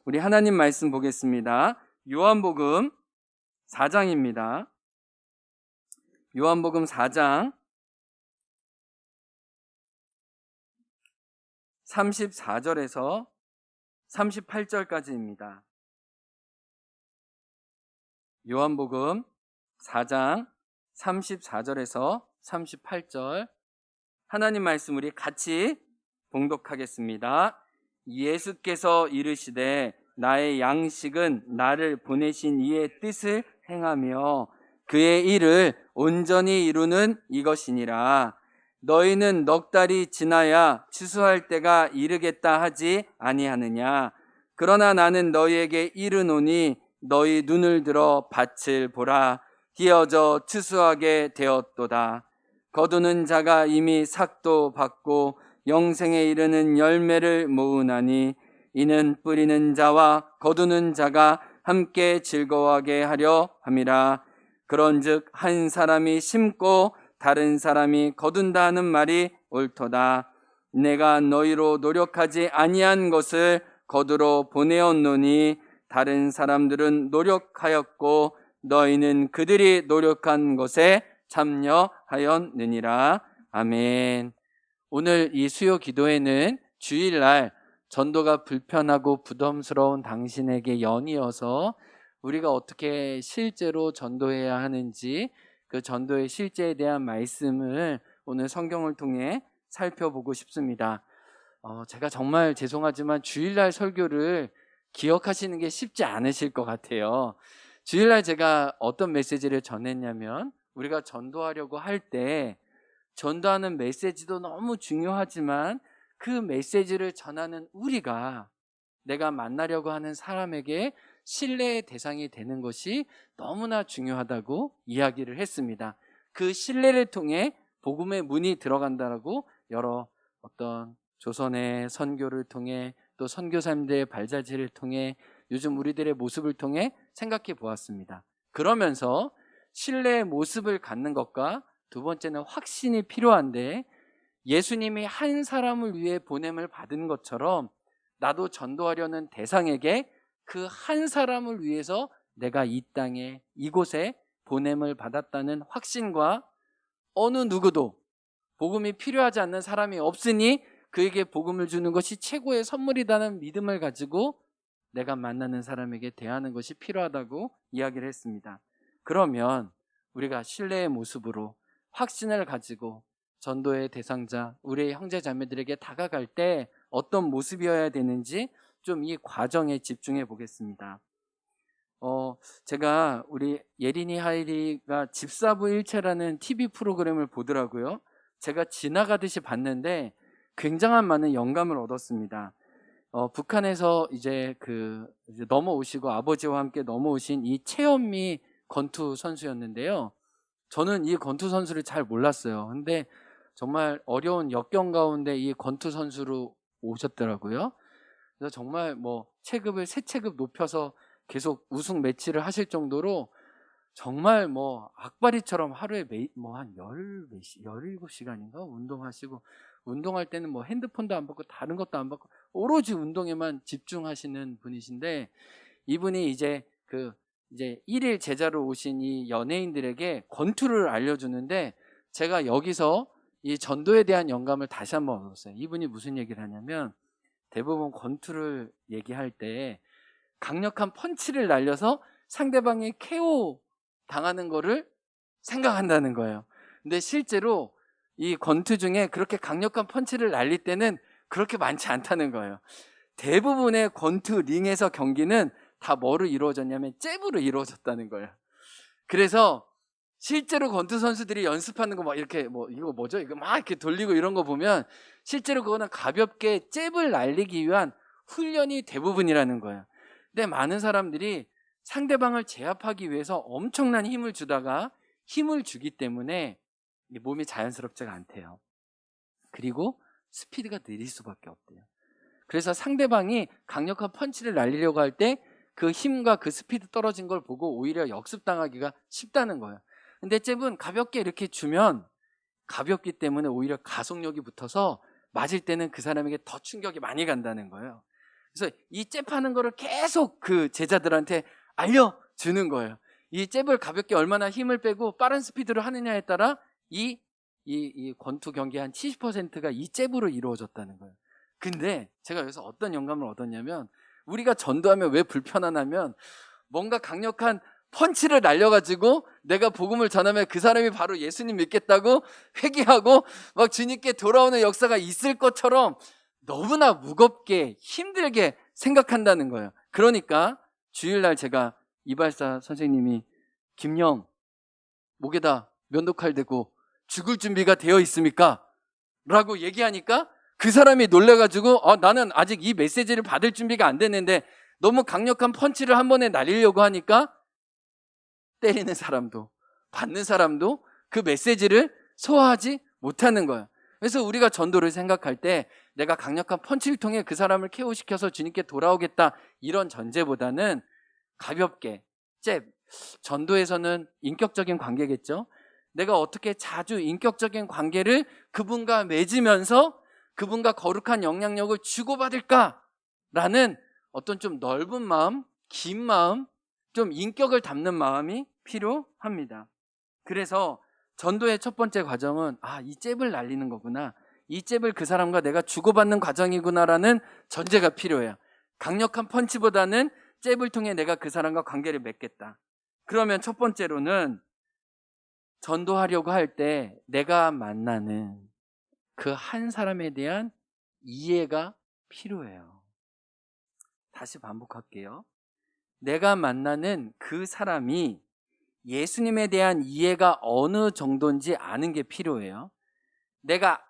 우리 하나님 말씀 보겠습니다. 요한복음 4장입니다. 요한복음 4장 34절에서 38절까지입니다. 요한복음 4장 34절에서 38절 하나님 말씀 우리 같이 봉독하겠습니다. 예수께서 이르시되 나의 양식은 나를 보내신 이의 뜻을 행하며 그의 일을 온전히 이루는 이것이니라. 너희는 넉 달이 지나야 추수할 때가 이르겠다 하지 아니하느냐. 그러나 나는 너희에게 이르노니 너희 눈을 들어 밭을 보라. 기어져 추수하게 되었도다. 거두는 자가 이미 삭도 받고 영생에 이르는 열매를 모으나니 이는 뿌리는 자와 거두는 자가 함께 즐거워하게 하려 함이라. 그런즉 한 사람이 심고 다른 사람이 거둔다 하는 말이 옳도다. 내가 너희로 노력하지 아니한 것을 거두러 보내었노니 다른 사람들은 노력하였고 너희는 그들이 노력한 것에 참여하였느니라. 아멘. 오늘 이 수요 기도회는 주일날 전도가 불편하고 부담스러운 당신에게 연이어서 우리가 어떻게 실제로 전도해야 하는지 그 전도의 실제에 대한 말씀을 오늘 성경을 통해 살펴보고 싶습니다. 제가 정말 죄송하지만 주일날 설교를 기억하시는 게 쉽지 않으실 것 같아요. 주일날 제가 어떤 메시지를 전했냐면 우리가 전도하려고 할 때 전도하는 메시지도 너무 중요하지만 그 메시지를 전하는 우리가 내가 만나려고 하는 사람에게 신뢰의 대상이 되는 것이 너무나 중요하다고 이야기를 했습니다. 그 신뢰를 통해 복음의 문이 들어간다라고 여러 어떤 조선의 선교를 통해 또 선교사님들의 발자취를 통해 요즘 우리들의 모습을 통해 생각해 보았습니다. 그러면서 신뢰의 모습을 갖는 것과 두 번째는 확신이 필요한데 예수님이 한 사람을 위해 보냄을 받은 것처럼 나도 전도하려는 대상에게 그 한 사람을 위해서 내가 이 땅에 이곳에 보냄을 받았다는 확신과 어느 누구도 복음이 필요하지 않는 사람이 없으니 그에게 복음을 주는 것이 최고의 선물이라는 믿음을 가지고 내가 만나는 사람에게 대하는 것이 필요하다고 이야기를 했습니다. 그러면 우리가 신뢰의 모습으로 확신을 가지고 전도의 대상자, 우리의 형제 자매들에게 다가갈 때 어떤 모습이어야 되는지 좀 이 과정에 집중해 보겠습니다. 제가 우리 예린이 하이리가 집사부 일체라는 TV 프로그램을 보더라고요. 제가 지나가듯이 봤는데 굉장한 많은 영감을 얻었습니다. 북한에서 이제 넘어오시고 아버지와 함께 넘어오신 이 최현미 권투 선수였는데요. 저는 이 권투 선수를 잘 몰랐어요. 근데 정말 어려운 역경 가운데 이 권투 선수로 오셨더라고요. 그래서 정말 체급을 세 체급 높여서 계속 우승 매치를 하실 정도로 정말 악바리처럼 하루에 한 17시간인가 운동하시고 운동할 때는 핸드폰도 안 받고 다른 것도 안 받고 오로지 운동에만 집중하시는 분이신데 이분이 이제 일일 제자로 오신 이 연예인들에게 권투를 알려주는데 제가 여기서 이 전도에 대한 영감을 다시 한번 얻었어요. 이분이 무슨 얘기를 하냐면 대부분 권투를 얘기할 때 강력한 펀치를 날려서 상대방이 KO 당하는 거를 생각한다는 거예요. 근데 실제로 이 권투 중에 그렇게 강력한 펀치를 날릴 때는 그렇게 많지 않다는 거예요. 대부분의 권투 링에서 경기는 다 뭐로 이루어졌냐면 잽으로 이루어졌다는 거예요. 그래서 실제로 권투 선수들이 연습하는 거 이렇게 이거 뭐죠? 이거 막 이렇게 돌리고 이런 거 보면 실제로 그거는 가볍게 잽을 날리기 위한 훈련이 대부분이라는 거예요. 근데 많은 사람들이 상대방을 제압하기 위해서 엄청난 힘을 주다가 힘을 주기 때문에 몸이 자연스럽지가 않대요. 그리고 스피드가 느릴 수밖에 없대요. 그래서 상대방이 강력한 펀치를 날리려고 할 때 그 힘과 그 스피드 떨어진 걸 보고 오히려 역습당하기가 쉽다는 거예요. 근데 잽은 가볍게 이렇게 주면 가볍기 때문에 오히려 가속력이 붙어서 맞을 때는 그 사람에게 더 충격이 많이 간다는 거예요. 그래서 이 잽하는 거를 계속 그 제자들한테 알려주는 거예요. 이 잽을 가볍게 얼마나 힘을 빼고 빠른 스피드로 하느냐에 따라 이 권투 경기 한 70%가 이 잽으로 이루어졌다는 거예요. 근데 제가 여기서 어떤 영감을 얻었냐면, 우리가 전도하면 왜 불편하냐면, 뭔가 강력한 펀치를 날려가지고 내가 복음을 전하면 그 사람이 바로 예수님 믿겠다고 회개하고 막 주님께 돌아오는 역사가 있을 것처럼 너무나 무겁게 힘들게 생각한다는 거예요. 그러니까 주일날 제가 이발사 선생님이 김영 목에다 면도칼 대고 죽을 준비가 되어 있습니까? 라고 얘기하니까 그 사람이 놀래가지고 나는 아직 이 메시지를 받을 준비가 안 됐는데 너무 강력한 펀치를 한 번에 날리려고 하니까 때리는 사람도 받는 사람도 그 메시지를 소화하지 못하는 거예요. 그래서 우리가 전도를 생각할 때 내가 강력한 펀치를 통해 그 사람을 KO시켜서 주님께 돌아오겠다, 이런 전제보다는 가볍게 잽, 전도에서는 인격적인 관계겠죠. 내가 어떻게 자주 인격적인 관계를 그분과 맺으면서 그분과 거룩한 영향력을 주고받을까라는 어떤 좀 넓은 마음, 긴 마음, 좀 인격을 담는 마음이 필요합니다. 그래서 전도의 첫 번째 과정은 이 잽을 날리는 거구나, 이 잽을 그 사람과 내가 주고받는 과정이구나라는 전제가 필요해요. 강력한 펀치보다는 잽을 통해 내가 그 사람과 관계를 맺겠다. 그러면 첫 번째로는 전도하려고 할 때 내가 만나는 그 한 사람에 대한 이해가 필요해요. 다시 반복할게요. 내가 만나는 그 사람이 예수님에 대한 이해가 어느 정도인지 아는 게 필요해요. 내가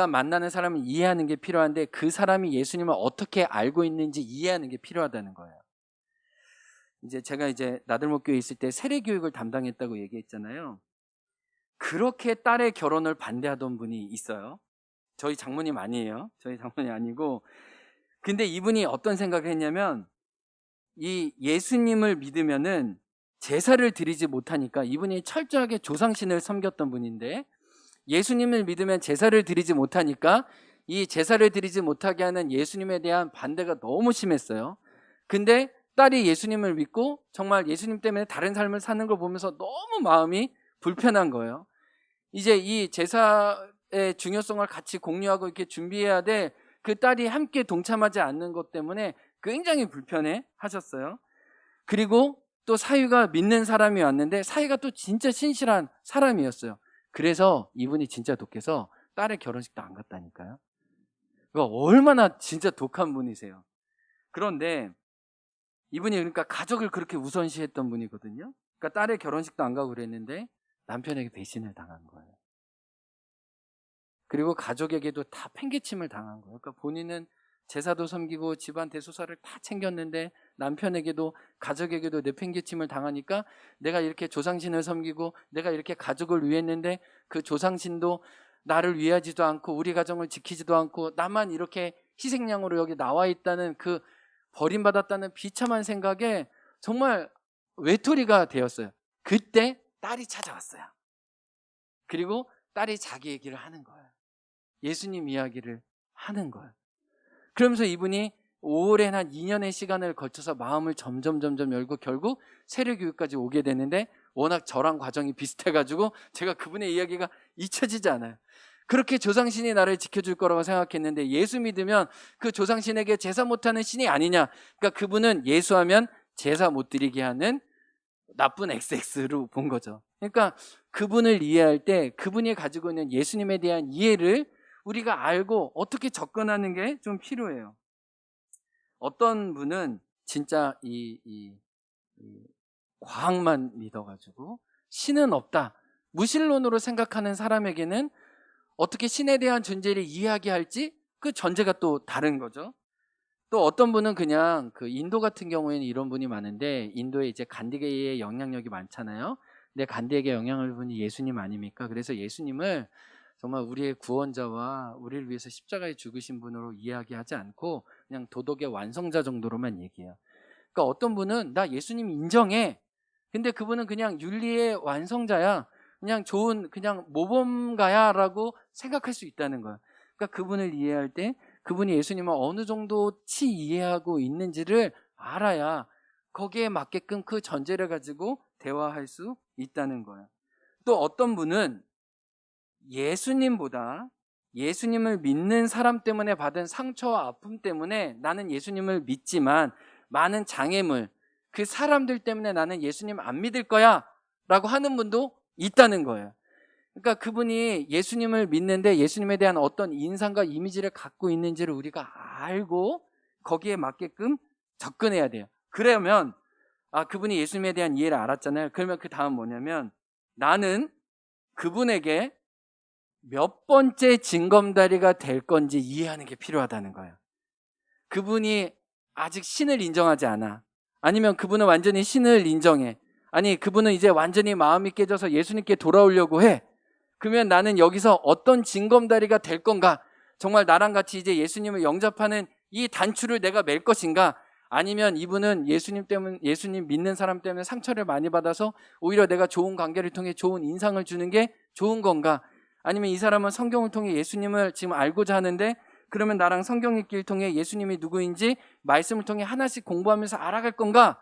만나는 사람을 이해하는 게 필요한데 그 사람이 예수님을 어떻게 알고 있는지 이해하는 게 필요하다는 거예요. 제가 나들목교에 있을 때 세례교육을 담당했다고 얘기했잖아요. 그렇게 딸의 결혼을 반대하던 분이 있어요. 저희 장모님 아니에요. 저희 장모님 아니고, 근데 이분이 어떤 생각을 했냐면, 이 예수님을 믿으면은 제사를 드리지 못하니까, 이분이 철저하게 조상신을 섬겼던 분인데 예수님을 믿으면 제사를 드리지 못하니까 이 제사를 드리지 못하게 하는 예수님에 대한 반대가 너무 심했어요. 근데 딸이 예수님을 믿고 정말 예수님 때문에 다른 삶을 사는 걸 보면서 너무 마음이 불편한 거예요. 이제 이 제사의 중요성을 같이 공유하고 이렇게 준비해야 돼, 그 딸이 함께 동참하지 않는 것 때문에 굉장히 불편해 하셨어요. 그리고 또 사위가 믿는 사람이 왔는데 사위가 또 진짜 신실한 사람이었어요. 그래서 이분이 진짜 독해서 딸의 결혼식도 안 갔다니까요. 얼마나 진짜 독한 분이세요. 그런데 이분이 그러니까 가족을 그렇게 우선시했던 분이거든요. 그러니까 딸의 결혼식도 안 가고 그랬는데 남편에게 배신을 당한 거예요. 그리고 가족에게도 다 팽개침을 당한 거예요. 그러니까 본인은 제사도 섬기고 집안 대소사를 다 챙겼는데 남편에게도 가족에게도 내팽개침을 당하니까 내가 이렇게 조상신을 섬기고 내가 이렇게 가족을 위했는데 그 조상신도 나를 위하지도 않고 우리 가정을 지키지도 않고 나만 이렇게 희생양으로 여기 나와 있다는 그 버림받았다는 비참한 생각에 정말 외톨이가 되었어요. 그때 딸이 찾아왔어요. 그리고 딸이 자기 얘기를 하는 거예요. 예수님 이야기를 하는 거예요. 그러면서 이분이 오랜 한 2년의 시간을 거쳐서 마음을 점점 열고 결국 세례교육까지 오게 되는데, 워낙 저랑 과정이 비슷해가지고 제가 그분의 이야기가 잊혀지지 않아요. 그렇게 조상신이 나를 지켜줄 거라고 생각했는데 예수 믿으면 그 조상신에게 제사 못하는 신이 아니냐. 그러니까 그분은 예수하면 제사 못 드리게 하는 나쁜 XX로 본 거죠. 그러니까 그분을 이해할 때 그분이 가지고 있는 예수님에 대한 이해를 우리가 알고 어떻게 접근하는 게 좀 필요해요. 어떤 분은 진짜 이 과학만 믿어가지고 신은 없다, 무신론으로 생각하는 사람에게는 어떻게 신에 대한 존재를 이야기할지 그 전제가 또 다른 거죠. 또 어떤 분은 그냥 그 인도 같은 경우에는 이런 분이 많은데, 인도에 이제 간디에게 영향력이 많잖아요. 근데 간디에게 영향을 준 분이 예수님 아닙니까? 그래서 예수님을 정말 우리의 구원자와 우리를 위해서 십자가에 죽으신 분으로 이야기하지 않고 그냥 도덕의 완성자 정도로만 얘기해요. 그러니까 어떤 분은 나 예수님 인정해. 근데 그분은 그냥 윤리의 완성자야. 그냥 좋은 그냥 모범가야라고 생각할 수 있다는 거예요. 그러니까 그분을 이해할 때 그분이 예수님을 어느 정도치 이해하고 있는지를 알아야 거기에 맞게끔 그 전제를 가지고 대화할 수 있다는 거예요. 또 어떤 분은 예수님보다 예수님을 믿는 사람 때문에 받은 상처와 아픔 때문에 나는 예수님을 믿지만 많은 장애물, 그 사람들 때문에 나는 예수님 안 믿을 거야 라고 하는 분도 있다는 거예요. 그러니까 그분이 예수님을 믿는데 예수님에 대한 어떤 인상과 이미지를 갖고 있는지를 우리가 알고 거기에 맞게끔 접근해야 돼요. 그러면 그분이 예수님에 대한 이해를 알았잖아요. 그러면 그 다음 뭐냐면 나는 그분에게 몇 번째 징검다리가 될 건지 이해하는 게 필요하다는 거예요. 그분이 아직 신을 인정하지 않아. 아니면 그분은 완전히 신을 인정해. 아니, 그분은 이제 완전히 마음이 깨져서 예수님께 돌아오려고 해. 그러면 나는 여기서 어떤 징검다리가 될 건가? 정말 나랑 같이 이제 예수님을 영접하는 이 단추를 내가 맬 것인가? 아니면 이분은 예수님 믿는 사람 때문에 상처를 많이 받아서 오히려 내가 좋은 관계를 통해 좋은 인상을 주는 게 좋은 건가? 아니면 이 사람은 성경을 통해 예수님을 지금 알고자 하는데 그러면 나랑 성경 읽기를 통해 예수님이 누구인지 말씀을 통해 하나씩 공부하면서 알아갈 건가?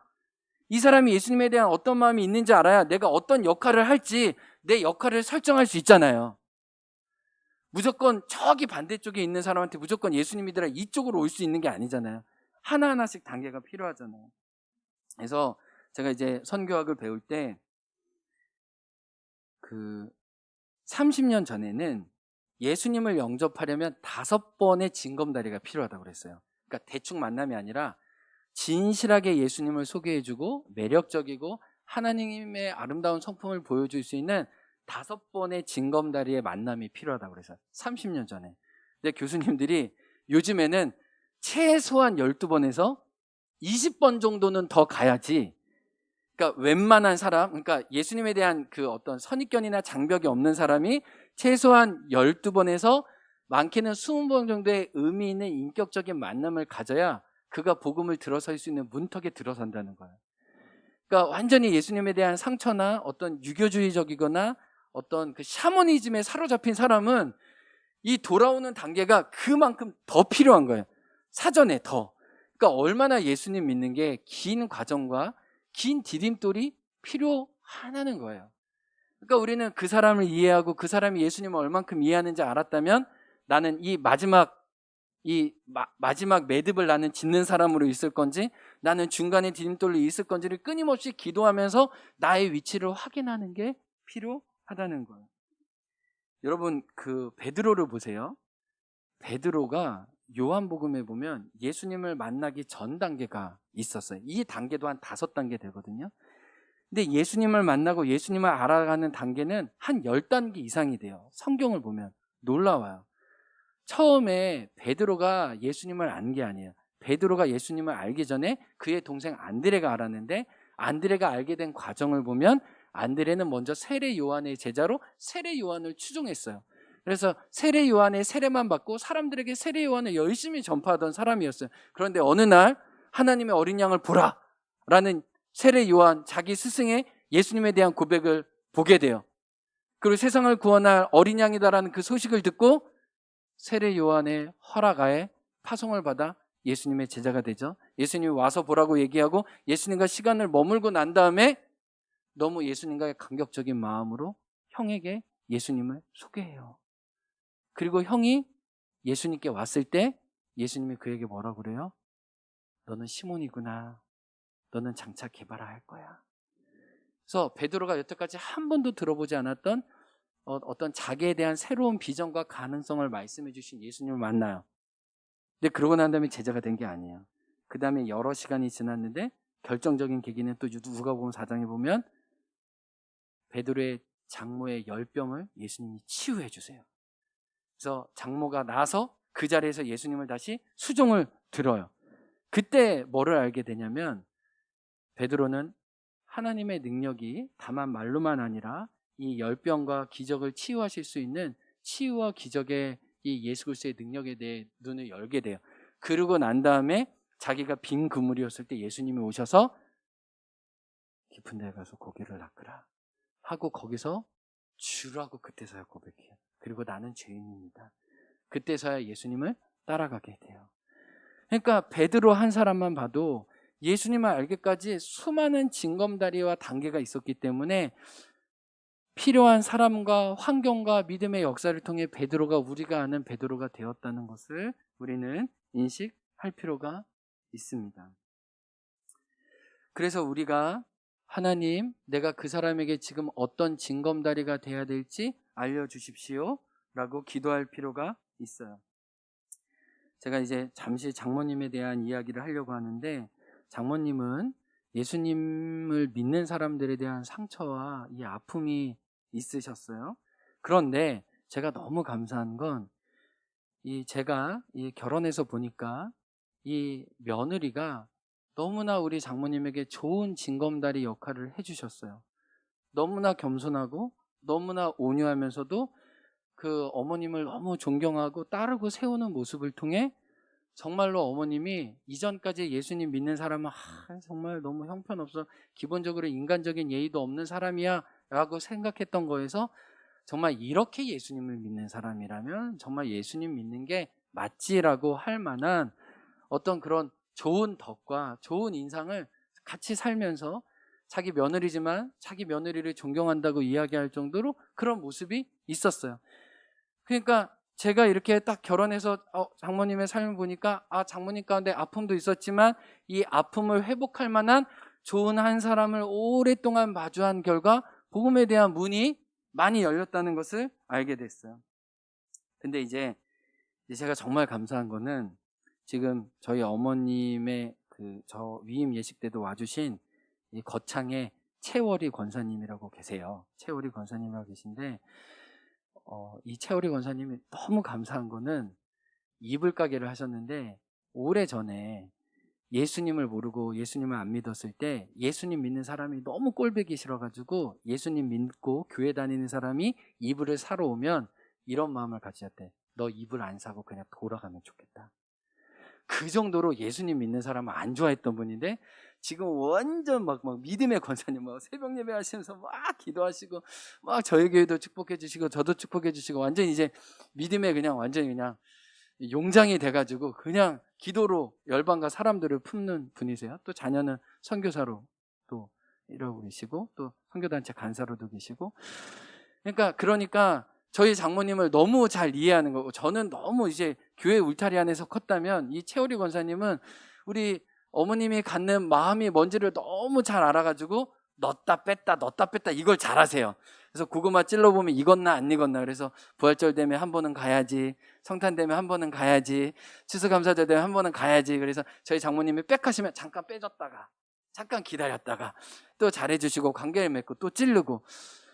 이 사람이 예수님에 대한 어떤 마음이 있는지 알아야 내가 어떤 역할을 할지 내 역할을 설정할 수 있잖아요. 무조건 저기 반대쪽에 있는 사람한테 무조건 예수님 믿으라 이쪽으로 올 수 있는 게 아니잖아요. 하나하나씩 단계가 필요하잖아요. 그래서 제가 이제 선교학을 배울 때 30년 전에는 예수님을 영접하려면 5번의 징검다리가 필요하다고 그랬어요. 그러니까 대충 만남이 아니라 진실하게 예수님을 소개해주고 매력적이고 하나님의 아름다운 성품을 보여줄 수 있는 5번의 징검다리의 만남이 필요하다고 그래서 30년 전에. 근데 교수님들이 요즘에는 최소한 12번에서 20번 정도는 더 가야지, 그러니까 웬만한 사람, 그러니까 예수님에 대한 그 어떤 선입견이나 장벽이 없는 사람이 최소한 12번에서 많게는 20번 정도의 의미 있는 인격적인 만남을 가져야 그가 복음을 들어설 수 있는 문턱에 들어선다는 거예요. 그러니까 완전히 예수님에 대한 상처나 어떤 유교주의적이거나 어떤 그 샤머니즘에 사로잡힌 사람은 이 돌아오는 단계가 그만큼 더 필요한 거예요. 사전에 더. 그러니까 얼마나 예수님 믿는 게 긴 과정과 긴 디딤돌이 필요하다는 거예요. 그러니까 우리는 그 사람을 이해하고 그 사람이 예수님을 얼만큼 이해하는지 알았다면 나는 이 마지막 매듭을 나는 짓는 사람으로 있을 건지 나는 중간에 디딤돌로 있을 건지를 끊임없이 기도하면서 나의 위치를 확인하는 게 필요하다는 거예요. 여러분 베드로를 보세요. 베드로가 요한복음에 보면 예수님을 만나기 전 단계가 있었어요. 이 단계도 한 5단계 되거든요. 근데 예수님을 만나고 예수님을 알아가는 단계는 한 10단계 이상이 돼요. 성경을 보면 놀라워요. 처음에 베드로가 예수님을 안 게 아니에요. 베드로가 예수님을 알기 전에 그의 동생 안드레가 알았는데 안드레가 알게 된 과정을 보면 안드레는 먼저 세례 요한의 제자로 세례 요한을 추종했어요. 그래서 세례 요한의 세례만 받고 사람들에게 세례 요한을 열심히 전파하던 사람이었어요. 그런데 어느 날 하나님의 어린 양을 보라 라는 세례 요한 자기 스승의 예수님에 대한 고백을 보게 돼요. 그리고 세상을 구원할 어린 양이다라는 그 소식을 듣고 세례 요한의 허락하에 파송을 받아 예수님의 제자가 되죠. 예수님이 와서 보라고 얘기하고 예수님과 시간을 머물고 난 다음에 너무 예수님과의 감격적인 마음으로 형에게 예수님을 소개해요. 그리고 형이 예수님께 왔을 때 예수님이 그에게 뭐라고 그래요? 너는 시몬이구나. 너는 장차 개발아 할 거야. 그래서 베드로가 여태까지 한 번도 들어보지 않았던 어떤 자기에 대한 새로운 비전과 가능성을 말씀해 주신 예수님을 만나요. 근데 그러고 난 다음에 제자가 된 게 아니에요. 그 다음에 여러 시간이 지났는데 결정적인 계기는 또 누가복음 4장에 보면 베드로의 장모의 열병을 예수님이 치유해 주세요. 그래서 장모가 나서 그 자리에서 예수님을 다시 수종을 들어요. 그때 뭐를 알게 되냐면 베드로는 하나님의 능력이 다만 말로만 아니라 이 열병과 기적을 치유하실 수 있는 치유와 기적의 이 예수 그리스도의 능력에 대해 눈을 열게 돼요. 그러고 난 다음에 자기가 빈 그물이었을 때 예수님이 오셔서 깊은 데에 가서 고기를 낚으라 하고 거기서 주라고 그때서야 고백해요. 그리고 나는 죄인입니다. 그때서야 예수님을 따라가게 돼요. 그러니까 베드로 한 사람만 봐도 예수님을 알기까지 수많은 징검다리와 단계가 있었기 때문에 필요한 사람과 환경과 믿음의 역사를 통해 베드로가 우리가 아는 베드로가 되었다는 것을 우리는 인식할 필요가 있습니다. 그래서 우리가 하나님, 내가 그 사람에게 지금 어떤 징검다리가 돼야 될지 알려주십시오 라고 기도할 필요가 있어요. 제가 이제 잠시 장모님에 대한 이야기를 하려고 하는데, 장모님은 예수님을 믿는 사람들에 대한 상처와 이 아픔이 있으셨어요. 그런데 제가 너무 감사한 건 제가 결혼해서 보니까 이 며느리가 너무나 우리 장모님에게 좋은 징검다리 역할을 해주셨어요. 너무나 겸손하고 너무나 온유하면서도 그 어머님을 너무 존경하고 따르고 세우는 모습을 통해 정말로 어머님이 이전까지 예수님 믿는 사람은 정말 너무 형편없어, 기본적으로 인간적인 예의도 없는 사람이야 라고 생각했던 거에서 정말 이렇게 예수님을 믿는 사람이라면 정말 예수님 믿는 게 맞지라고 할 만한 어떤 그런 좋은 덕과 좋은 인상을 같이 살면서 자기 며느리지만 자기 며느리를 존경한다고 이야기할 정도로 그런 모습이 있었어요. 그러니까 제가 이렇게 딱 결혼해서 장모님의 삶을 보니까 장모님 가운데 아픔도 있었지만 이 아픔을 회복할 만한 좋은 한 사람을 오랫동안 마주한 결과 복음에 대한 문이 많이 열렸다는 것을 알게 됐어요. 근데 이제 제가 정말 감사한 거는 지금 저희 어머님의 저 위임 예식 때도 와주신 이 거창의 채월이 권사님이라고 계세요. 채월이 권사님이라고 계신데 이 채월이 권사님이 너무 감사한 거는 이불 가게를 하셨는데 오래전에 예수님을 모르고 예수님을 안 믿었을 때 예수님 믿는 사람이 너무 꼴보기 싫어가지고 예수님 믿고 교회 다니는 사람이 이불을 사러 오면 이런 마음을 가지셨대. 너 이불 안 사고 그냥 돌아가면 좋겠다. 그 정도로 예수님 믿는 사람을 안 좋아했던 분인데 지금 완전 막 믿음의 권사님 새벽 예배 하시면서 막 기도하시고 막 저희 교회도 축복해 주시고 저도 축복해 주시고 완전 이제 믿음의 그냥 완전히 그냥 용장이 돼가지고 그냥 기도로 열방과 사람들을 품는 분이세요. 또 자녀는 선교사로 또 이러고 계시고 또 선교단체 간사로도 계시고 그러니까 저희 장모님을 너무 잘 이해하는 거고 저는 너무 이제 교회 울타리 안에서 컸다면 이 채오리 권사님은 우리 어머님이 갖는 마음이 뭔지를 너무 잘 알아가지고 넣었다 뺐다 이걸 잘하세요. 그래서 고구마 찔러보면 익었나 안 익었나, 그래서 부활절 되면 한 번은 가야지, 성탄 되면 한 번은 가야지, 추수감사절 되면 한 번은 가야지. 그래서 저희 장모님이 빽 하시면 잠깐 빼줬다가 잠깐 기다렸다가 또 잘해주시고 관계를 맺고 또 찌르고,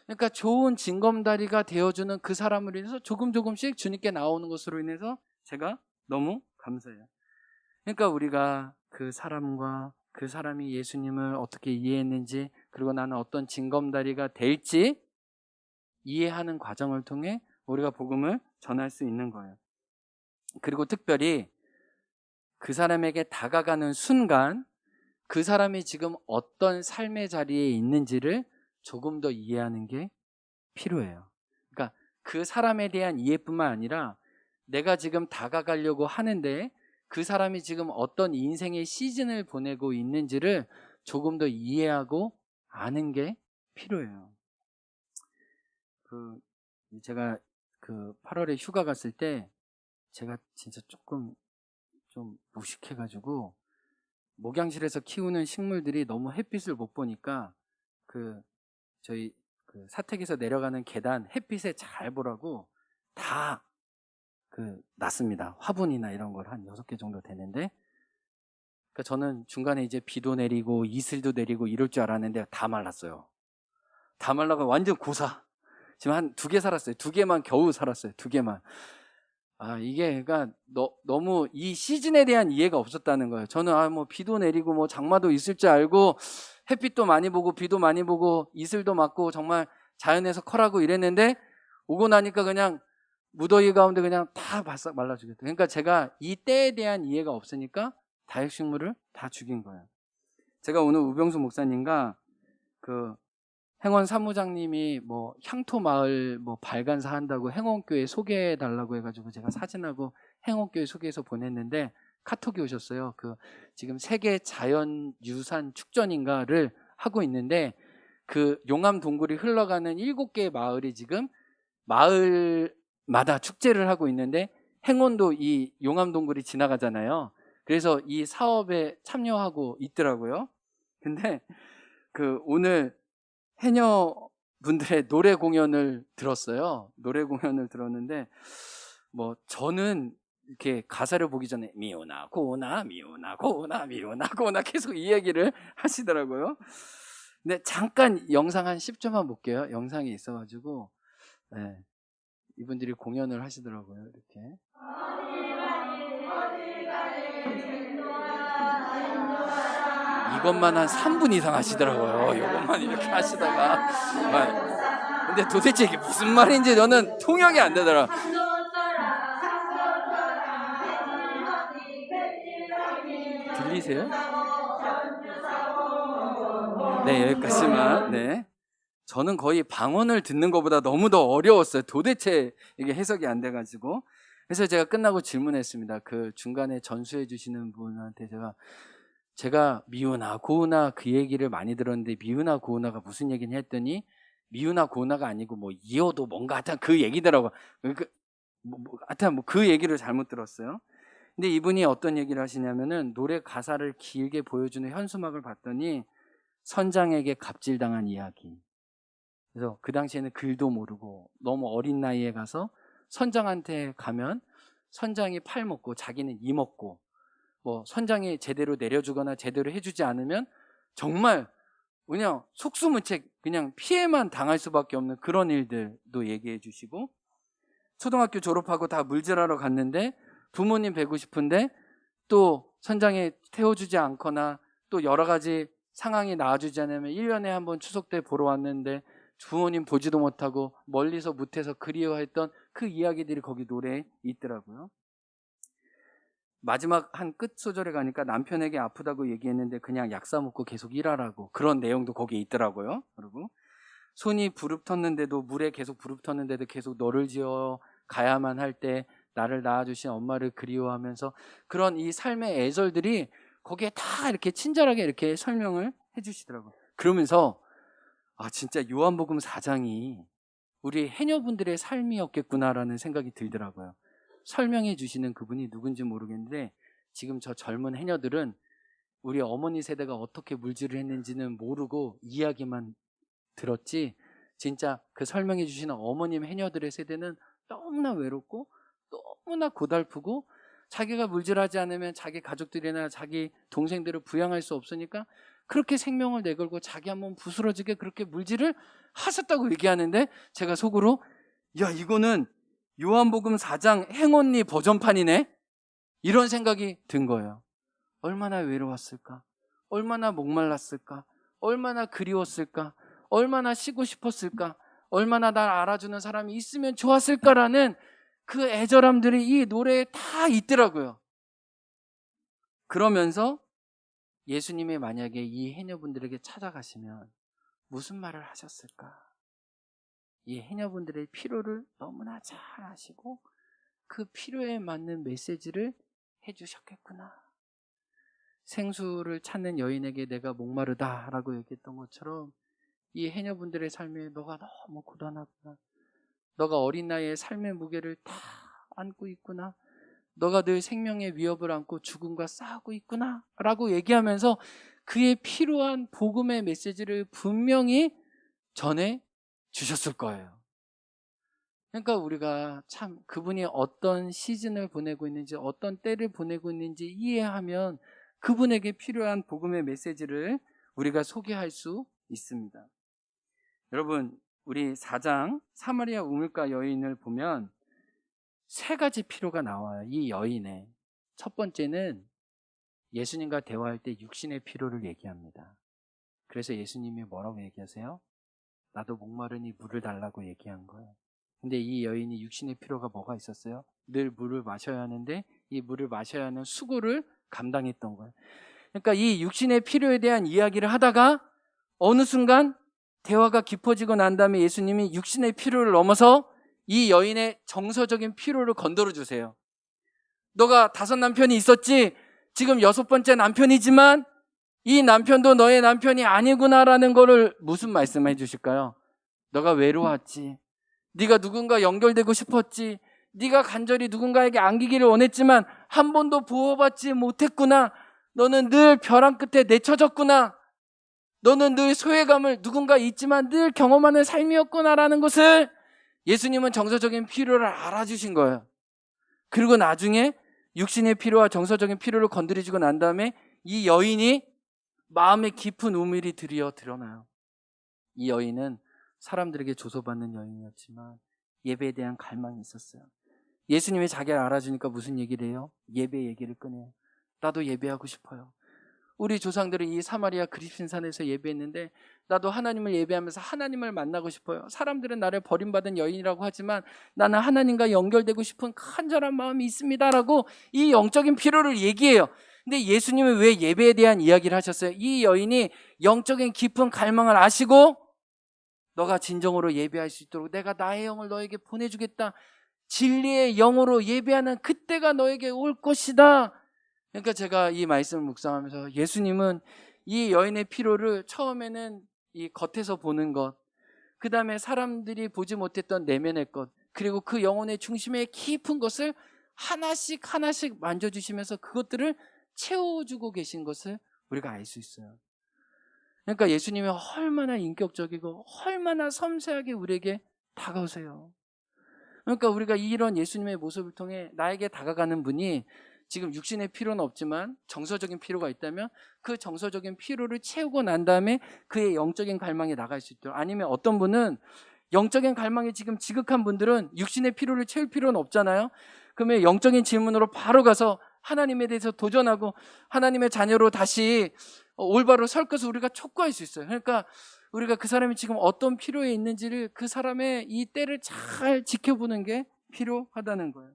그러니까 좋은 징검다리가 되어주는 그 사람을 인해서 조금씩 주님께 나오는 것으로 인해서 제가 너무 감사해요. 그러니까 우리가 그 사람과 그 사람이 예수님을 어떻게 이해했는지, 그리고 나는 어떤 징검다리가 될지 이해하는 과정을 통해 우리가 복음을 전할 수 있는 거예요. 그리고 특별히 그 사람에게 다가가는 순간 그 사람이 지금 어떤 삶의 자리에 있는지를 조금 더 이해하는 게 필요해요. 그러니까 그 사람에 대한 이해뿐만 아니라 내가 지금 다가가려고 하는데 그 사람이 지금 어떤 인생의 시즌을 보내고 있는지를 조금 더 이해하고 아는 게 필요해요. 제가 8월에 휴가 갔을 때 제가 진짜 조금 좀 무식해가지고 목양실에서 키우는 식물들이 너무 햇빛을 못 보니까 저희 사택에서 내려가는 계단 햇빛에 잘 보라고 다 놨습니다. 화분이나 이런 걸 한 6개 정도 되는데, 그러니까 저는 중간에 이제 비도 내리고 이슬도 내리고 이럴 줄 알았는데 다 말랐어요. 다 말라가 완전 고사. 지금 한 2개 살았어요. 2개만 겨우 살았어요. 2개만. 이게 그러니까 너무 이 시즌에 대한 이해가 없었다는 거예요. 저는 뭐 비도 내리고 뭐 장마도 있을 줄 알고 햇빛도 많이 보고 비도 많이 보고 이슬도 맞고 정말 자연에서 커라고 이랬는데 오고 나니까 그냥 무더위 가운데 그냥 다 바싹 말라 죽였어요. 그러니까 제가 이 때에 대한 이해가 없으니까 다육식물을 다 죽인 거예요. 제가 오늘 우병수 목사님과 행원 사무장님이 향토 마을 발간사 한다고 행원교회 소개해 달라고 해가지고 제가 사진하고 행옥교회 소개해서 보냈는데 카톡이 오셨어요. 지금 세계 자연유산 축전인가를 하고 있는데 그 용암 동굴이 흘러가는 7개의 마을이 지금 마을마다 축제를 하고 있는데 행원도 이 용암 동굴이 지나가잖아요. 그래서 이 사업에 참여하고 있더라고요. 근데 오늘 해녀분들의 노래 공연을 들었어요. 노래 공연을 들었는데 저는 이렇게 가사를 보기 전에 미우나 고나 미우나 고나 미우나 고나 계속 이 얘기를 하시더라고요. 근데 잠깐 영상 한 10초만 볼게요. 영상이 있어가지고 네, 이분들이 공연을 하시더라고요. 이렇게 이것만 한 3분 이상 하시더라고요. 이것만 이렇게 하시다가 근데 도대체 이게 무슨 말인지 저는 통역이 안 되더라고요. 들리세요? 네, 여기까지만. 네. 저는 거의 방언을 듣는 것보다 너무 더 어려웠어요. 도대체 이게 해석이 안 돼가지고. 그래서 제가 끝나고 질문했습니다. 그 중간에 전수해 주시는 분한테 제가 미우나 고우나 그 얘기를 많이 들었는데 미우나 고우나가 무슨 얘기냐 했더니 미우나 고우나가 아니고 이어도 뭔가 하여튼 그 얘기더라고요. 하여튼 그 얘기를 잘못 들었어요. 근데 이분이 어떤 얘기를 하시냐면은 노래 가사를 길게 보여주는 현수막을 봤더니 선장에게 갑질당한 이야기. 그래서 그 당시에는 글도 모르고 너무 어린 나이에 가서 선장한테 가면 선장이 팔 먹고 자기는 이 먹고 선장이 제대로 내려주거나 제대로 해주지 않으면 정말 그냥 속수무책 그냥 피해만 당할 수밖에 없는 그런 일들도 얘기해 주시고 초등학교 졸업하고 다 물질하러 갔는데 부모님 뵈고 싶은데 또 선장이 태워주지 않거나 또 여러 가지 상황이 나와주지 않으면 1년에 한 번 추석 때 보러 왔는데 부모님 보지도 못하고 멀리서 못해서 그리워했던 그 이야기들이 거기 노래에 있더라고요. 마지막 한 끝 소절에 가니까 남편에게 아프다고 얘기했는데 그냥 약 사 먹고 계속 일하라고 그런 내용도 거기에 있더라고요. 그리고 손이 부릅텄는데도 물에 계속 부릅텄는데도 계속 너를 지어 가야만 할 때 나를 낳아주신 엄마를 그리워하면서 그런 이 삶의 애절들이 거기에 다 이렇게 친절하게 이렇게 설명을 해주시더라고요. 그러면서 진짜 요한복음 4장이 우리 해녀분들의 삶이었겠구나라는 생각이 들더라고요. 설명해 주시는 그분이 누군지 모르겠는데 지금 저 젊은 해녀들은 우리 어머니 세대가 어떻게 물질을 했는지는 모르고 이야기만 들었지 진짜 그 설명해 주시는 어머님 해녀들의 세대는 너무나 외롭고 너무나 고달프고 자기가 물질하지 않으면 자기 가족들이나 자기 동생들을 부양할 수 없으니까 그렇게 생명을 내걸고 자기 한번 부스러지게 그렇게 물질을 하셨다고 얘기하는데 제가 속으로 이거는 요한복음 4장 행언니 버전판이네? 이런 생각이 든 거예요. 얼마나 외로웠을까? 얼마나 목말랐을까? 얼마나 그리웠을까? 얼마나 쉬고 싶었을까? 얼마나 날 알아주는 사람이 있으면 좋았을까라는 그 애절함들이 이 노래에 다 있더라고요. 그러면서 예수님이 만약에 이 해녀분들에게 찾아가시면 무슨 말을 하셨을까? 이 해녀분들의 필요를 너무나 잘 아시고 그 필요에 맞는 메시지를 해주셨겠구나. 생수를 찾는 여인에게 내가 목마르다라고 얘기했던 것처럼 이 해녀분들의 삶에 너가 너무 고단하구나. 너가 어린 나이에 삶의 무게를 다 안고 있구나. 너가 늘 생명의 위협을 안고 죽음과 싸우고 있구나 라고 얘기하면서 그의 필요한 복음의 메시지를 분명히 전해 주셨을 거예요. 그러니까 우리가 참 그분이 어떤 시즌을 보내고 있는지 어떤 때를 보내고 있는지 이해하면 그분에게 필요한 복음의 메시지를 우리가 소개할 수 있습니다. 여러분 우리 4장 사마리아 우물가 여인을 보면 세 가지 필요가 나와요. 이 여인의 첫 번째는 예수님과 대화할 때 육신의 필요를 얘기합니다. 그래서 예수님이 뭐라고 얘기하세요? 나도 목마르니 물을 달라고 얘기한 거예요. 근데 이 여인이 육신의 필요가 뭐가 있었어요? 늘 물을 마셔야 하는데 이 물을 마셔야 하는 수고를 감당했던 거예요. 그러니까 이 육신의 필요에 대한 이야기를 하다가 어느 순간 대화가 깊어지고 난 다음에 예수님이 육신의 필요를 넘어서 이 여인의 정서적인 필요를 건드려 주세요. 너가 5 남편이 있었지? 지금 6번째 남편이지만 이 남편도 너의 남편이 아니구나라는 거를 무슨 말씀해 주실까요? 너가 외로웠지. 네가 누군가 연결되고 싶었지. 네가 간절히 누군가에게 안기기를 원했지만 한 번도 보호받지 못했구나. 너는 늘 벼랑 끝에 내쳐졌구나. 너는 늘 소외감을 누군가 있지만 늘 경험하는 삶이었구나라는 것을 예수님은 정서적인 필요를 알아주신 거예요. 그리고 나중에 육신의 필요와 정서적인 필요를 건드려주고 난 다음에 이 여인이 마음의 깊은 우밀이 드러나요. 이 여인은 사람들에게 조소받는 여인이었지만 예배에 대한 갈망이 있었어요. 예수님이 자기를 알아주니까 무슨 얘기를 해요? 예배 얘기를 꺼내요. 나도 예배하고 싶어요. 우리 조상들은 이 사마리아 그리핀산에서 예배했는데 나도 하나님을 예배하면서 하나님을 만나고 싶어요. 사람들은 나를 버림받은 여인이라고 하지만 나는 하나님과 연결되고 싶은 간절한 마음이 있습니다라고 이 영적인 필요를 얘기해요. 근데 예수님은 왜 예배에 대한 이야기를 하셨어요? 이 여인이 영적인 깊은 갈망을 아시고 너가 진정으로 예배할 수 있도록 내가 나의 영을 너에게 보내주겠다. 진리의 영으로 예배하는 그때가 너에게 올 것이다. 그러니까 제가 이 말씀을 묵상하면서 예수님은 이 여인의 필요를 처음에는 이 겉에서 보는 것, 그 다음에 사람들이 보지 못했던 내면의 것, 그리고 그 영혼의 중심에 깊은 것을 하나씩 만져주시면서 그것들을 채워주고 계신 것을 우리가 알 수 있어요. 그러니까 예수님이 얼마나 인격적이고 얼마나 섬세하게 우리에게 다가오세요. 그러니까 우리가 이런 예수님의 모습을 통해 나에게 다가가는 분이 지금 육신의 필요는 없지만 정서적인 필요가 있다면 그 정서적인 필요를 채우고 난 다음에 그의 영적인 갈망이 나갈 수 있도록, 아니면 어떤 분은 영적인 갈망이 지금 지극한 분들은 육신의 필요를 채울 필요는 없잖아요. 그러면 영적인 질문으로 바로 가서 하나님에 대해서 도전하고 하나님의 자녀로 다시 올바로 설 것을 우리가 촉구할 수 있어요. 그러니까 우리가 그 사람이 지금 어떤 필요에 있는지를 그 사람의 이 때를 잘 지켜보는 게 필요하다는 거예요.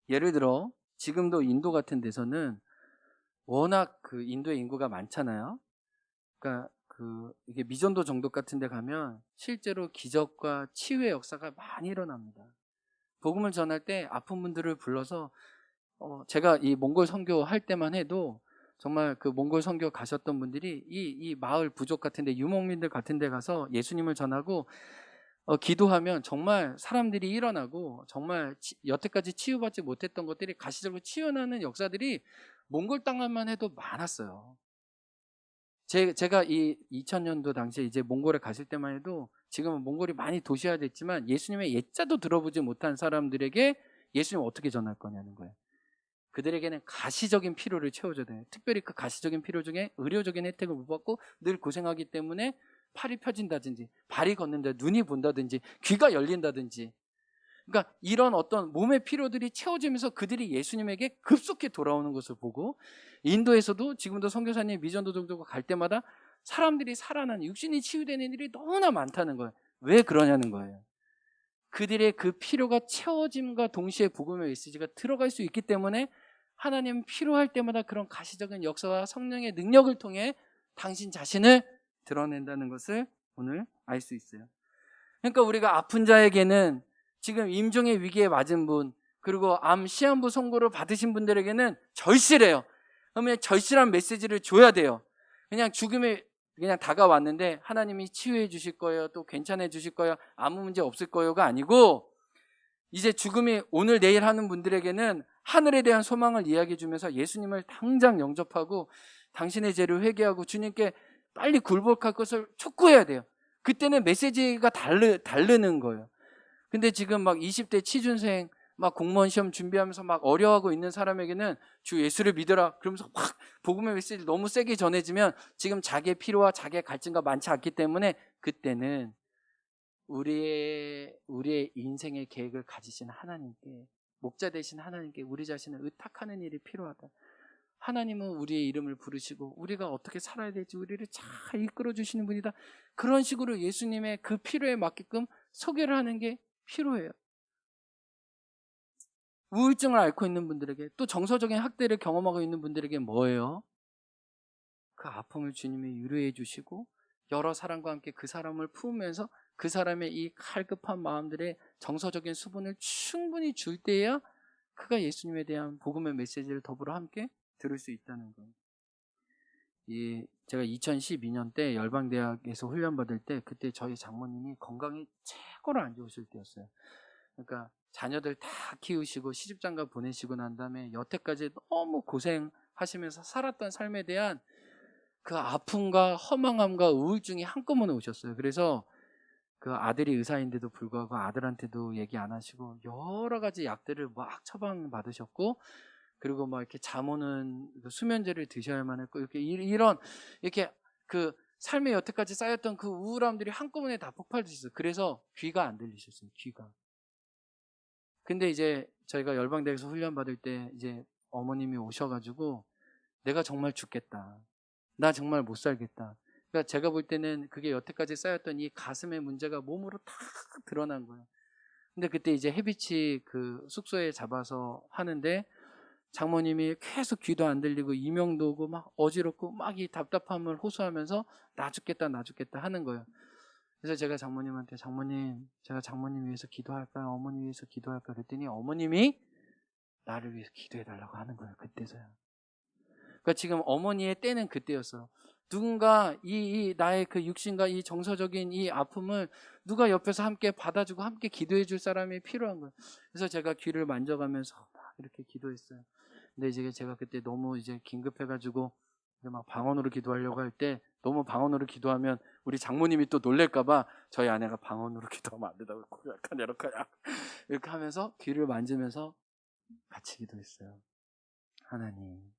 예를 들어 지금도 인도 같은 데서는 워낙 그 인도의 인구가 많잖아요. 그러니까 이게 미전도 정독 같은 데 가면 실제로 기적과 치유의 역사가 많이 일어납니다. 복음을 전할 때 아픈 분들을 불러서 제가 이 몽골 선교할 때만 해도 정말 그 몽골 선교 가셨던 분들이 이 마을 부족 같은 데, 유목민들 같은 데 가서 예수님을 전하고 기도하면 정말 사람들이 일어나고 정말 여태까지 치유받지 못했던 것들이 가시적으로 치유나는 역사들이 몽골 땅만 해도 많았어요. 제가 이 2000년도 당시에 이제 몽골에 갔을 때만 해도 지금은 몽골이 많이 도시화됐지만 예수님의 예자도 들어보지 못한 사람들에게 예수님 어떻게 전할 거냐는 거예요. 그들에게는 가시적인 필요를 채워줘야 돼요. 특별히 그 가시적인 필요 중에 의료적인 혜택을 못 받고 늘 고생하기 때문에 팔이 펴진다든지 발이 걷는다, 눈이 본다든지 귀가 열린다든지, 그러니까 이런 어떤 몸의 필요들이 채워지면서 그들이 예수님에게 급속히 돌아오는 것을 보고, 인도에서도 지금도 선교사님 미전도 정도 갈 때마다 사람들이 살아나는, 육신이 치유되는 일이 너무나 많다는 거예요. 왜 그러냐는 거예요. 그들의 그 필요가 채워짐과 동시에 복음의 메시지가 들어갈 수 있기 때문에 하나님 필요할 때마다 그런 가시적인 역사와 성령의 능력을 통해 당신 자신을 드러낸다는 것을 오늘 알 수 있어요. 그러니까 우리가 아픈 자에게는, 지금 임종의 위기에 맞은 분, 그리고 암 시한부 선고를 받으신 분들에게는 절실해요. 그러면 절실한 메시지를 줘야 돼요. 그냥 죽음이 그냥 다가왔는데 하나님이 치유해 주실 거예요, 또 괜찮아 주실 거예요, 아무 문제 없을 거예요가 아니고, 이제 죽음이 오늘 내일 하는 분들에게는 하늘에 대한 소망을 이야기해 주면서 예수님을 당장 영접하고 당신의 죄를 회개하고 주님께 빨리 굴복할 것을 촉구해야 돼요. 그때는 메시지가 다르는 거예요. 근데 지금 막 20대 취준생 막 공무원 시험 준비하면서 막 어려워하고 있는 사람에게는 주 예수를 믿어라 그러면서 확 복음의 메시지를 너무 세게 전해지면 지금 자기의 필요와 자기의 갈증과 많지 않기 때문에 그때는 우리의 인생의 계획을 가지신 하나님께, 목자 되신 하나님께 우리 자신을 의탁하는 일이 필요하다. 하나님은 우리의 이름을 부르시고 우리가 어떻게 살아야 될지 우리를 잘 이끌어 주시는 분이다. 그런 식으로 예수님의 그 필요에 맞게끔 소개를 하는 게 필요해요. 우울증을 앓고 있는 분들에게, 또 정서적인 학대를 경험하고 있는 분들에게 뭐예요? 그 아픔을 주님이 위로해 주시고 여러 사람과 함께 그 사람을 품으면서 그 사람의 이 갈급한 마음들의 정서적인 수분을 충분히 줄 때야 그가 예수님에 대한 복음의 메시지를 더불어 함께 들을 수 있다는 거예요. 제가 2012년 때 열방대학에서 훈련받을 때 그때 저희 장모님이 건강이 최고로 안 좋으실 때였어요. 그러니까 자녀들 다 키우시고 시집장가 보내시고 난 다음에 여태까지 너무 고생하시면서 살았던 삶에 대한 그 아픔과 허망함과 우울증이 한꺼번에 오셨어요. 그래서 그 아들이 의사인데도 불구하고 아들한테도 얘기 안 하시고 여러 가지 약들을 막 처방 받으셨고, 그리고 막 이렇게 잠 오는 수면제를 드셔야만 했고, 이렇게 그 삶에 여태까지 쌓였던 그 우울함들이 한꺼번에 다 폭발되셨어요. 그래서 귀가 안 들리셨어요. 귀가. 근데 이제 저희가 열방대에서 훈련 받을 때 이제 어머님이 오셔가지고 내가 정말 죽겠다, 나 정말 못 살겠다. 그러니까 제가 볼 때는 그게 여태까지 쌓였던 이 가슴의 문제가 몸으로 다 드러난 거예요. 근데 그때 이제 해비치 그 숙소에 잡아서 하는데 장모님이 계속 귀도 안 들리고 이명도 오고 막 어지럽고 막 이 답답함을 호소하면서 나 죽겠다 나 죽겠다 하는 거예요. 그래서 제가 장모님한테 장모님, 제가 장모님 위해서 기도할까요? 어머니 위해서 기도할까요? 그랬더니 어머님이 나를 위해서 기도해달라고 하는 거예요. 그때서야. 그러니까 지금 어머니의 때는 그때였어. 누군가 나의 그 육신과 이 정서적인 이 아픔을 누가 옆에서 함께 받아주고 함께 기도해 줄 사람이 필요한 거예요. 그래서 제가 귀를 만져가면서 막 이렇게 기도했어요. 근데 이제 제가 그때 너무 이제 긴급해가지고 막 방언으로 기도하려고 할 때, 너무 방언으로 기도하면 우리 장모님이 또 놀랄까봐 저희 아내가 방언으로 기도하면 안 된다고 이렇게 하면서 귀를 만지면서 같이 기도했어요. 하나님,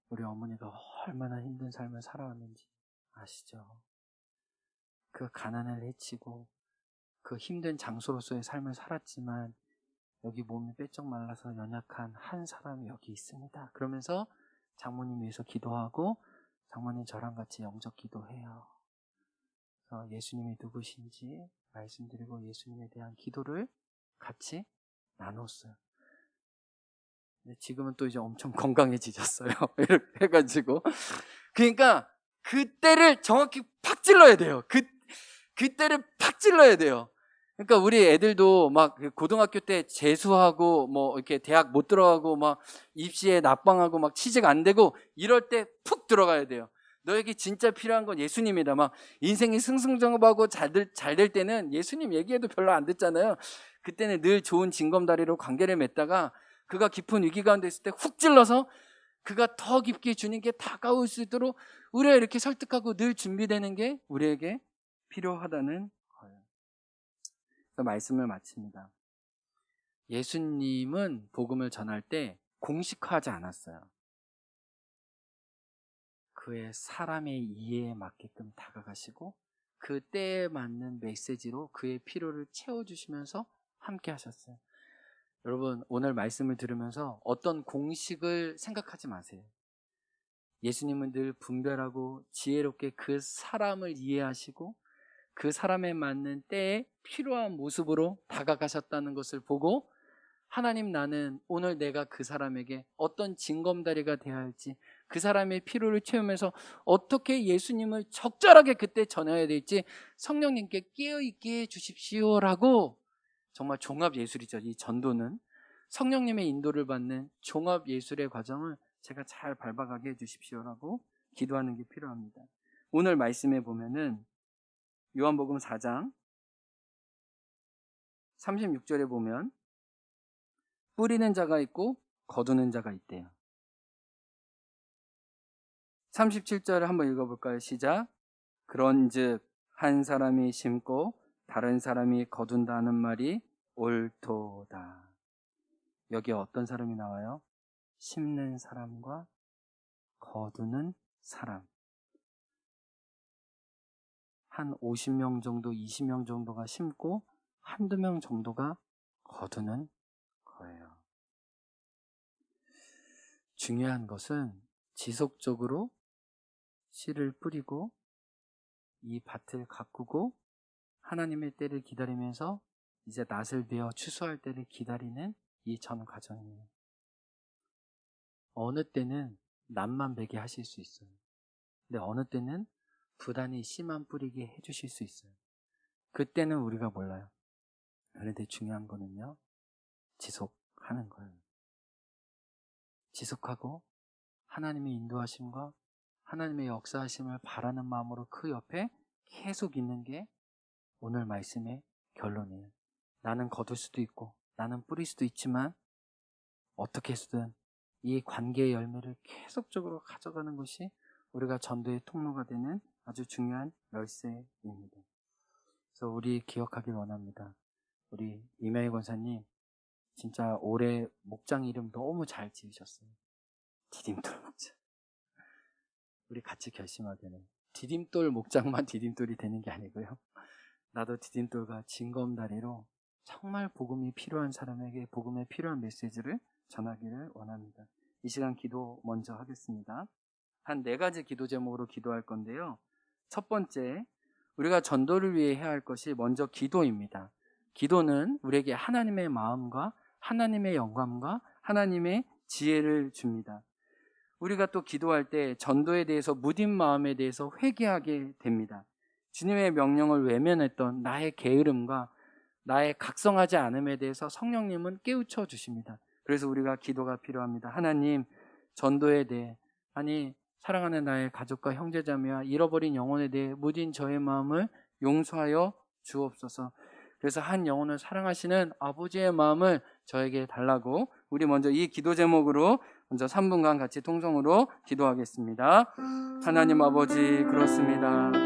우리 어머니가 얼마나 힘든 삶을 살아왔는지 아시죠? 그 가난을 헤치고 그 힘든 장소로서의 삶을 살았지만 여기 몸이 빼쩍 말라서 연약한 한 사람이 여기 있습니다. 그러면서 장모님 위해서 기도하고 장모님 저랑 같이 영적 기도해요. 그래서 예수님이 누구신지 말씀드리고 예수님에 대한 기도를 같이 나눴어요. 근데 지금은 또 이제 엄청 건강해지셨어요. 이렇게 해가지고. 그러니까 그때를 정확히 팍 찔러야 돼요. 그때를 팍 찔러야 돼요. 그러니까 우리 애들도 막 고등학교 때 재수하고 뭐 이렇게 대학 못 들어가고 막 입시에 낙방하고 막 취직 안 되고 이럴 때 푹 들어가야 돼요. 너에게 진짜 필요한 건 예수님이다. 막 인생이 승승장구하고 잘 될 때는 예수님 얘기해도 별로 안 듣잖아요. 그때는 늘 좋은 징검다리로 관계를 맺다가 그가 깊은 위기 가운데 있을 때 훅 찔러서 그가 더 깊게 주님께 다가올 수 있도록 우리가 이렇게 설득하고 늘 준비되는 게 우리에게 필요하다는 거예요. 그래서 말씀을 마칩니다. 예수님은 복음을 전할 때 공식화하지 않았어요. 그의 사람의 이해에 맞게끔 다가가시고 그 때에 맞는 메시지로 그의 필요를 채워주시면서 함께 하셨어요. 여러분, 오늘 말씀을 들으면서 어떤 공식을 생각하지 마세요. 예수님은 늘 분별하고 지혜롭게 그 사람을 이해하시고 그 사람에 맞는 때에 필요한 모습으로 다가가셨다는 것을 보고, 하나님, 나는 오늘 내가 그 사람에게 어떤 징검다리가 되어야 할지, 그 사람의 필요를 채우면서 어떻게 예수님을 적절하게 그때 전해야 될지 성령님께 깨어있게 해주십시오라고. 정말 종합예술이죠. 이 전도는 성령님의 인도를 받는 종합예술의 과정을 제가 잘 밟아가게 해주십시오라고 기도하는 게 필요합니다. 오늘 말씀에 보면은 요한복음 4장 36절에 보면 뿌리는 자가 있고 거두는 자가 있대요. 37절을 한번 읽어볼까요? 시작. 그런즉 한 사람이 심고 다른 사람이 거둔다는 말이 옳도다. 여기에 어떤 사람이 나와요? 심는 사람과 거두는 사람. 한 50명 정도, 20명 정도가 심고 한두 명 정도가 거두는 거예요. 중요한 것은 지속적으로 씨를 뿌리고 이 밭을 가꾸고 하나님의 때를 기다리면서 이제 낫을 베어 추수할 때를 기다리는 이 전 과정이에요. 어느 때는 낫만 베게 하실 수 있어요. 근데 어느 때는 부단히 씨만 뿌리게 해주실 수 있어요. 그때는 우리가 몰라요. 그런데 중요한 거는요, 지속하는 하는 거예요. 지속하고 하나님의 인도하심과 하나님의 역사하심을 바라는 마음으로 그 옆에 계속 있는 게 오늘 말씀의 결론이에요. 나는 거둘 수도 있고 나는 뿌릴 수도 있지만 어떻게 해서든 이 관계의 열매를 계속적으로 가져가는 것이 우리가 전도의 통로가 되는 아주 중요한 열쇠입니다. 그래서 우리 기억하길 원합니다. 우리 이명희 권사님 진짜 올해 목장 이름 너무 잘 지으셨어요. 디딤돌 목장. 우리 같이 결심하기는 디딤돌 목장만 디딤돌이 되는 게 아니고요. 나도 디딤돌과 징검다리로 정말 복음이 필요한 사람에게 복음의 필요한 메시지를 전하기를 원합니다. 이 시간 기도 먼저 하겠습니다. 한 4가지 기도 제목으로 기도할 건데요. 첫 번째, 우리가 전도를 위해 해야 할 것이 먼저 기도입니다. 기도는 우리에게 하나님의 마음과 하나님의 영감과 하나님의 지혜를 줍니다. 우리가 또 기도할 때 전도에 대해서 무딘 마음에 대해서 회개하게 됩니다. 주님의 명령을 외면했던 나의 게으름과 나의 각성하지 않음에 대해서 성령님은 깨우쳐 주십니다. 그래서 우리가 기도가 필요합니다. 하나님, 전도에 대해, 사랑하는 나의 가족과 형제자매와 잃어버린 영혼에 대해 무딘 저의 마음을 용서하여 주옵소서. 그래서 한 영혼을 사랑하시는 아버지의 마음을 저에게 달라고, 우리 먼저 이 기도 제목으로 먼저 3분간 같이 통성으로 기도하겠습니다. 하나님 아버지, 그렇습니다.